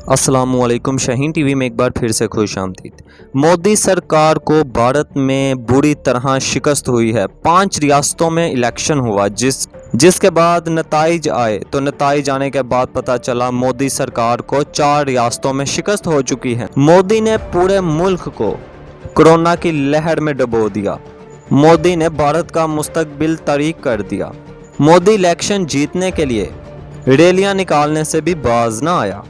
अस्सलामुअलैकुम। शाहीन टीवी में एक बार फिर से खुश आमदीद। मोदी सरकार को भारत में बुरी तरह शिकस्त हुई है। 5 रियासतों में इलेक्शन हुआ जिसके बाद नताइज आए तो नताइज आने के बाद पता चला मोदी सरकार को 4 रियासतों में शिकस्त हो चुकी है। मोदी ने पूरे मुल्क को कोरोना की लहर में डुबो दिया। मोदी ने भारत का मुस्तकबिल तारीक कर दिया। मोदी इलेक्शन जीतने के लिए रैलियां निकालने से भी बाज ना आया।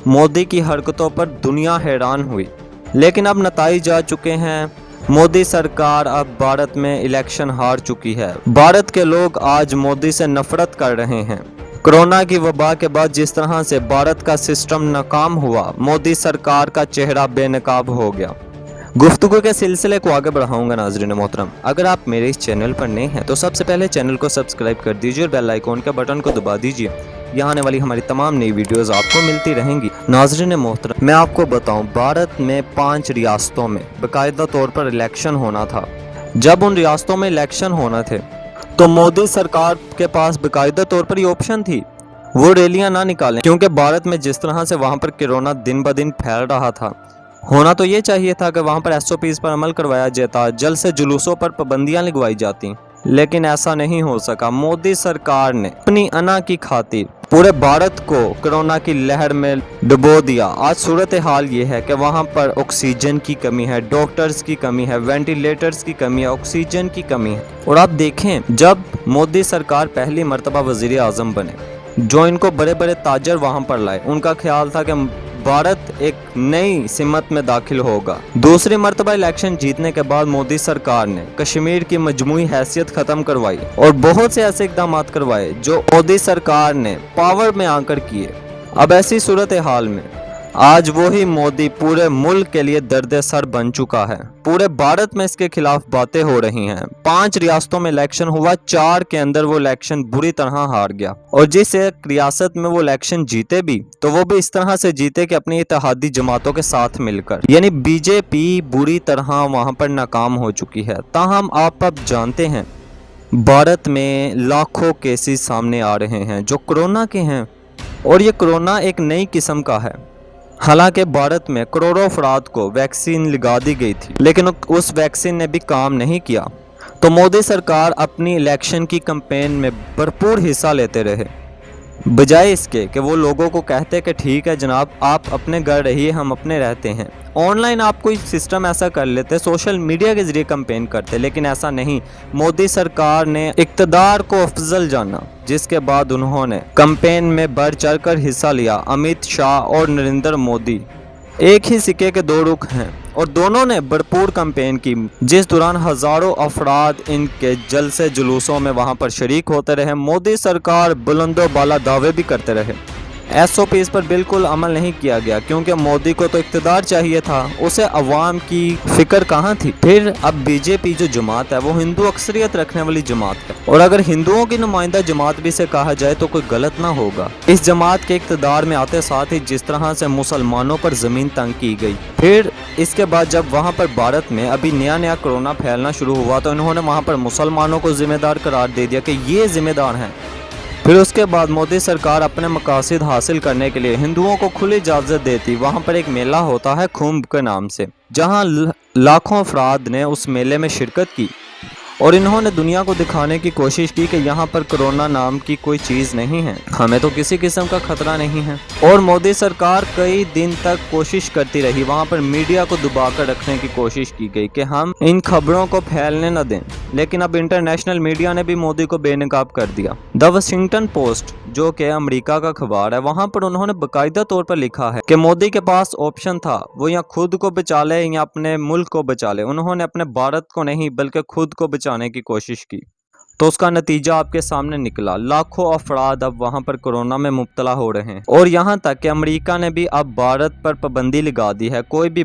मोदी की हरकतों पर दुनिया हैरान हुई, लेकिन अब नताइज आ चुके हैं। मोदी सरकार अब भारत में इलेक्शन हार चुकी है। भारत के लोग आज मोदी से नफरत कर रहे हैं। कोरोना की वबा के बाद जिस तरह से भारत का सिस्टम नाकाम हुआ, मोदी सरकार का चेहरा बेनकाब हो गया। गुफ्तगू के सिलसिले को आगे बढ़ाऊंगा। नाज़रीन मोहतरम, अगर आप मेरे इस चैनल पर नए हैं तो सबसे पहले चैनल को सब्सक्राइब कर दीजिए और बेल आइकॉन के बटन को दबा दीजिए। यहाँ आने वाली हमारी तमाम नई वीडियोस आपको मिलती रहेंगी। नाज़रीन मोहतरम, मैं आपको बताऊं, भारत में 5 रियासतों में बाकायदा तौर पर इलेक्शन होना था। जब उन रियासतों में इलेक्शन होना थे तो मोदी सरकार के पास बाकायदा तौर पर ये ऑप्शन थी वो रैलियां ना निकालें, क्योंकि भारत में जिस तरह से वहाँ पर कोरोना दिन ब दिन फैल रहा था, होना तो ये चाहिए था कि वहाँ पर SOPs पर अमल करवाया जाता, जल्द से जुलूसों पर पाबंदियां लगवाई जाती, लेकिन ऐसा नहीं हो सका। मोदी सरकार ने अपनी अना की खातिर पूरे भारत को कोरोना की लहर में डुबो दिया। आज सूरत हाल ये है कि वहाँ पर ऑक्सीजन की कमी है, डॉक्टर्स की कमी है, वेंटिलेटर्स की कमी है, ऑक्सीजन की कमी है। और आप देखें, जब मोदी सरकार पहली मरतबा वजीर आजम बने, जो इनको बड़े बड़े ताजर वहाँ पर लाए, उनका ख्याल था कि भारत एक नई सिमत में दाखिल होगा। दूसरी मरतबा इलेक्शन जीतने के बाद मोदी सरकार ने कश्मीर की मजमूई हैसियत खत्म करवाई और बहुत से ऐसे इकदाम करवाए जो मोदी सरकार ने पावर में आकर किए। अब ऐसी सूरत हाल में आज वही मोदी पूरे मुल्क के लिए दर्द सर बन चुका है। पूरे भारत में इसके खिलाफ बातें हो रही हैं। 5 रियासतों में इलेक्शन हुआ, 4 के अंदर वो इलेक्शन बुरी तरह हार गया। और जिस एक रियासत में वो इलेक्शन जीते भी तो वो भी इस तरह से जीते कि अपनी इत्तेहादी जमातों के साथ मिलकर, यानी बीजेपी बुरी तरह वहां पर नाकाम हो चुकी है। ताहम आप अब जानते हैं, भारत में लाखों केसेस सामने आ रहे हैं जो कोरोना के हैं, और ये कोरोना एक नई किस्म का है। हालांकि भारत में करोड़ों अफराद को वैक्सीन लगा दी गई थी, लेकिन उस वैक्सीन ने भी काम नहीं किया। तो मोदी सरकार अपनी इलेक्शन की कैंपेन में भरपूर हिस्सा लेते रहे, बजाय इसके कि वो लोगों को कहते कि ठीक है जनाब, आप अपने घर रहिए, हम अपने रहते हैं। ऑनलाइन आप कोई सिस्टम ऐसा कर लेते, सोशल मीडिया के जरिए कैंपेन करते, लेकिन ऐसा नहीं। मोदी सरकार ने इक़्तिदार को अफजल जाना, जिसके बाद उन्होंने कैंपेन में बढ़ चढ़ कर हिस्सा लिया। अमित शाह और नरेंद्र मोदी एक ही सिक्के के 2 रुख हैं, और दोनों ने भरपूर कैंपेन की, जिस दौरान हजारों अफराद इनके जलसे जुलूसों में वहां पर शरीक होते रहे। मोदी सरकार बुलंदो बाला दावे भी करते रहे। SOPs पर बिल्कुल अमल नहीं किया गया, क्योंकि मोदी को तो इक़्तिदार चाहिए था, उसे अवाम की फिक्र कहाँ थी। फिर अब बीजेपी जो जमात है वो हिंदू अक्सरियत रखने वाली जमात है, और अगर हिंदुओं की नुमाइंदा जमात भी से कहा जाए तो कोई गलत ना होगा। इस जमात के इक़्तिदार में आते साथ ही जिस तरह से मुसलमानों पर ज़मीन तंग की गई, फिर इसके बाद जब वहाँ पर भारत में अभी नया कोरोना फैलना शुरू हुआ तो इन्होंने वहाँ पर मुसलमानों को जिम्मेदार करार दे दिया कि ये जिम्मेदार हैं। फिर उसके बाद मोदी सरकार अपने मकासद हासिल करने के लिए हिंदुओं को खुली इजाज़त देती। वहाँ पर एक मेला होता है कुंभ के नाम से, जहाँ लाखों अफराद ने उस मेले में शिरकत की, और इन्होंने दुनिया को दिखाने की कोशिश की कि यहाँ पर कोरोना नाम की कोई चीज़ नहीं है, हमें तो किसी किस्म का खतरा नहीं है। और मोदी सरकार कई दिन तक कोशिश करती रही, वहाँ पर मीडिया को दबाकर रखने की कोशिश की गई कि हम इन खबरों को फैलने न दें, लेकिन अब इंटरनेशनल मीडिया ने भी मोदी को बेनकाब कर दिया। द वाशिंगटन पोस्ट, जो कि अमेरिका का अखबार है, वहाँ पर उन्होंने बाकायदा तौर पर लिखा है कि मोदी के पास ऑप्शन था, वो या खुद को बचा ले या अपने मुल्क को बचा ले। उन्होंने अपने भारत को नहीं बल्कि खुद को बचाने की कोशिश की, तो उसका नतीजा आपके सामने निकला। लाखों अफराद अब वहां पर कोरोना में मुब्तला हो रहे हैं, और यहां तक कि अमेरिका ने भी अब भारत पर पाबंदी लगा दी है। कोई भी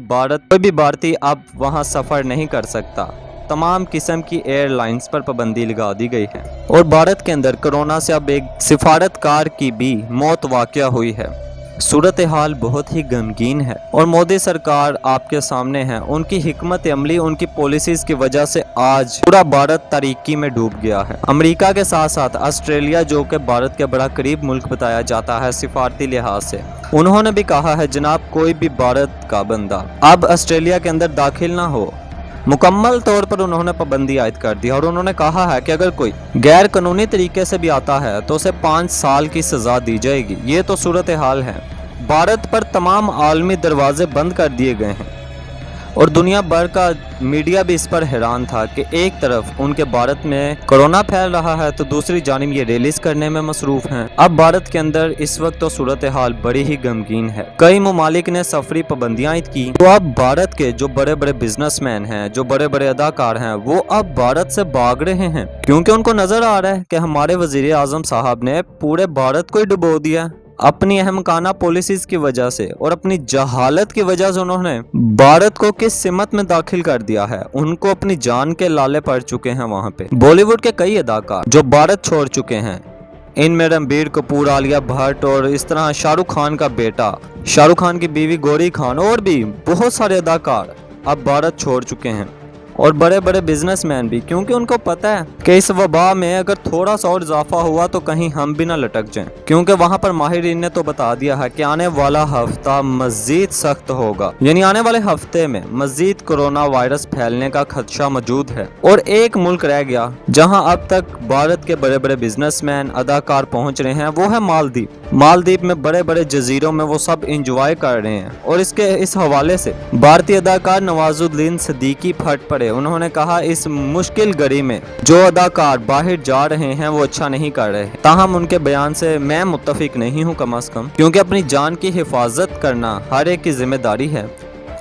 भारतीय अब वहां सफर नहीं कर सकता। तमाम किस्म की एयरलाइंस पर पाबंदी लगा दी गई है, और भारत के अंदर कोरोना से अब एक सिफारतकार की भी मौत वाक़या हुई है। सूरत हाल बहुत ही गमगीन है और मोदी सरकार आपके सामने है। उनकी हिकमत अमली, उनकी पॉलिसीज की वजह से आज पूरा भारत तारीकी में डूब गया है। अमेरिका के साथ साथ ऑस्ट्रेलिया, जो कि भारत के बड़ा करीब मुल्क बताया जाता है सिफारती लिहाज से, उन्होंने भी कहा है जनाब कोई भी भारत का बंदा अब ऑस्ट्रेलिया के अंदर दाखिल ना हो। मुकम्मल तौर पर उन्होंने पाबंदी आयद कर दी और उन्होंने कहा है कि अगर कोई गैर कानूनी तरीके से भी आता है तो उसे 5 साल की सजा दी जाएगी। ये तो सूरत हाल है। भारत पर तमाम आलमी दरवाजे बंद कर दिए गए हैं और दुनिया भर का मीडिया भी इस पर हैरान था कि एक तरफ उनके भारत में कोरोना फैल रहा है तो दूसरी जानिब ये रिलीज करने में मसरूफ हैं। अब भारत के अंदर इस वक्त तो सूरत हाल बड़ी ही गमगीन है। कई ममालिक ने सफरी पाबंदियां आयद की, तो अब भारत के जो बड़े बड़े बिजनेसमैन हैं, जो बड़े बड़े अदाकार हैं, वो अब भारत से भाग रहे हैं क्योंकि उनको नजर आ रहा है कि हमारे वजीर आजम साहब ने पूरे भारत को ही डुबो दिया। अपनी अहमकाना पॉलिसीज की वजह से और अपनी जहालत की वजह से उन्होंने भारत को किस सिमत में दाखिल कर दिया है। उनको अपनी जान के लाले पड़ चुके हैं। वहां पे बॉलीवुड के कई अदाकार जो भारत छोड़ चुके हैं, इनमें रणबीर कपूर, आलिया भट्ट और इस तरह शाहरुख खान का बेटा, शाहरुख खान की बीवी गौरी खान और भी बहुत सारे अदाकार अब भारत छोड़ चुके हैं और बड़े बड़े बिजनेसमैन भी, क्योंकि उनको पता है कि इस वबा में अगर थोड़ा सा और इजाफा हुआ तो कहीं हम भी ना लटक जाएं। क्योंकि वहां पर माहिरीन ने तो बता दिया है कि आने वाला हफ्ता मजीद सख्त होगा, यानी आने वाले हफ्ते में मजीद कोरोना वायरस फैलने का खदशा मौजूद है। और एक मुल्क रह गया जहां अब तक भारत के बड़े बड़े बिजनेसमैन, अदाकार पहुंच रहे हैं, वो है मालदीव। मालदीव में बड़े बड़े जजीरों में वो सब इंजॉय कर रहे हैं और इस हवाले से भारतीय अदाकार नवाजुद्दीन सिद्दीकी फट पड़े। उन्होंने कहा इस मुश्किल घड़ी में जो अदाकार बाहर जा रहे हैं वो अच्छा नहीं कर रहे। ताहम उनके बयान से मैं मुत्तफिक नहीं हूँ कम से कम, क्योंकि अपनी जान की हिफाजत करना हर एक की जिम्मेदारी है।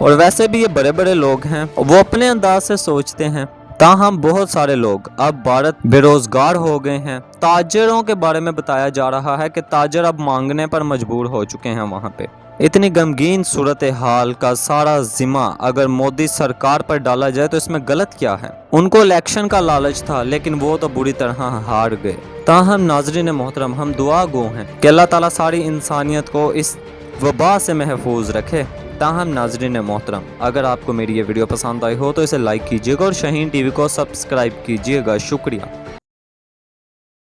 और वैसे भी ये बड़े बड़े लोग हैं, वो अपने अंदाज से सोचते हैं। ताहम बहुत सारे लोग अब भारत बेरोजगार हो गए हैं। ताजरों के बारे में बताया जा रहा है कि ताजर अब मांगने पर मजबूर हो चुके हैं वहां पे। इतनी गमगीन सूरत हाल का सारा जिम्मा अगर मोदी सरकार पर डाला जाए तो इसमें गलत क्या है। उनको इलेक्शन का लालच था लेकिन वो तो बुरी तरह हार गए। ताहम नाजरीन मोहतरम, हम दुआ गो हैं कि अल्लाह ताला सारी इंसानियत को इस वबा से महफूज रखे। ताहम नाजरीन मोहतरम, अगर आपको मेरी ये वीडियो पसंद आई हो तो इसे लाइक कीजिएगा और शाहीन टीवी को सब्सक्राइब कीजिएगा। शुक्रिया।